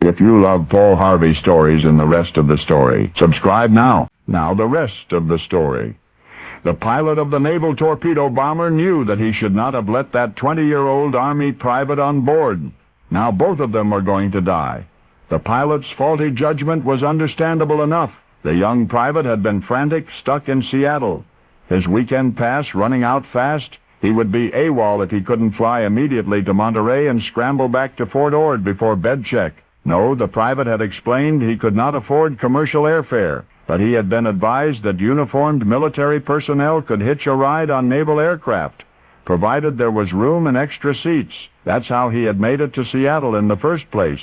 If you love Paul Harvey stories and the rest of the story, subscribe now. Now the rest of the story. The pilot of the naval torpedo bomber knew that he should not have let that 20-year-old Army private on board. Now both of them were going to die. The pilot's faulty judgment was understandable enough. The young private had been frantic, stuck in Seattle. His weekend pass running out fast, he would be AWOL if he couldn't fly immediately to Monterey and scramble back to Fort Ord before bed check. No, the private had explained he could not afford commercial airfare, but he had been advised that uniformed military personnel could hitch a ride on naval aircraft, provided there was room and extra seats. That's how he had made it to Seattle in the first place,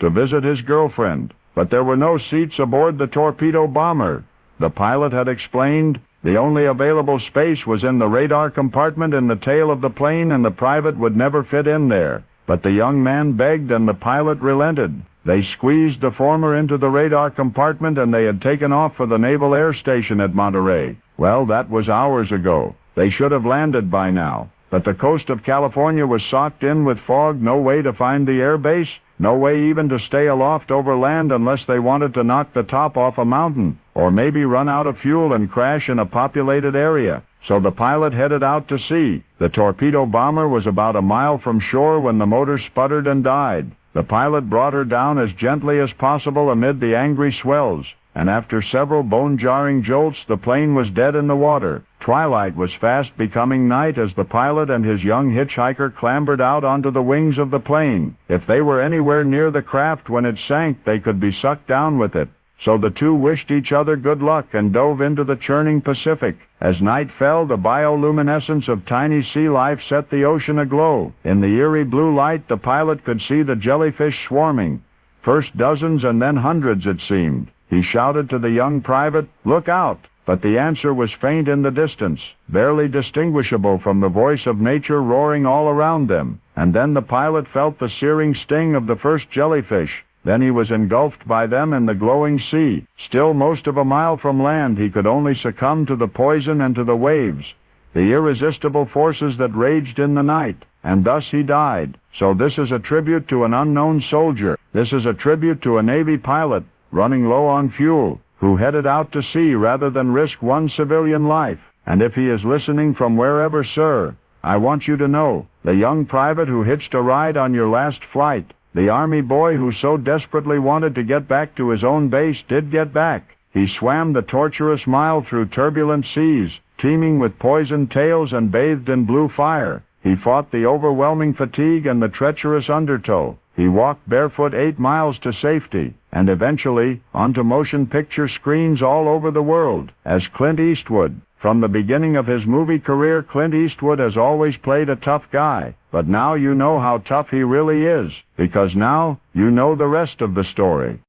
to visit his girlfriend. But there were no seats aboard the torpedo bomber. The pilot had explained the only available space was in the radar compartment in the tail of the plane, and the private would never fit in there. But the young man begged, and the pilot relented. They squeezed the former into the radar compartment, and they had taken off for the Naval Air Station at Monterey. Well, that was hours ago. They should have landed by now. But the coast of California was socked in with fog, no way to find the air base, no way even to stay aloft over land unless they wanted to knock the top off a mountain, or maybe run out of fuel and crash in a populated area. So the pilot headed out to sea. The torpedo bomber was about a mile from shore when the motor sputtered and died. The pilot brought her down as gently as possible amid the angry swells, and after several bone-jarring jolts, the plane was dead in the water. Twilight was fast becoming night as the pilot and his young hitchhiker clambered out onto the wings of the plane. If they were anywhere near the craft when it sank, they could be sucked down with it. So the two wished each other good luck and dove into the churning Pacific. As night fell, the bioluminescence of tiny sea life set the ocean aglow. In the eerie blue light, the pilot could see the jellyfish swarming. First dozens and then hundreds, it seemed. He shouted to the young private, "Look out!" But the answer was faint in the distance, barely distinguishable from the voice of nature roaring all around them. And then the pilot felt the searing sting of the first jellyfish. Then he was engulfed by them in the glowing sea. Still most of a mile from land, he could only succumb to the poison and to the waves, the irresistible forces that raged in the night. And thus he died. So this is a tribute to an unknown soldier. This is a tribute to a Navy pilot, running low on fuel, who headed out to sea rather than risk one civilian life. And if he is listening from wherever, sir, I want you to know, the young private who hitched a ride on your last flight, the Army boy who so desperately wanted to get back to his own base, did get back. He swam the torturous mile through turbulent seas, teeming with poisoned tails and bathed in blue fire. He fought the overwhelming fatigue and the treacherous undertow. He walked barefoot 8 miles to safety, and eventually onto motion picture screens all over the world, as Clint Eastwood. From the beginning of his movie career, Clint Eastwood has always played a tough guy. But now you know how tough he really is, because now you know the rest of the story.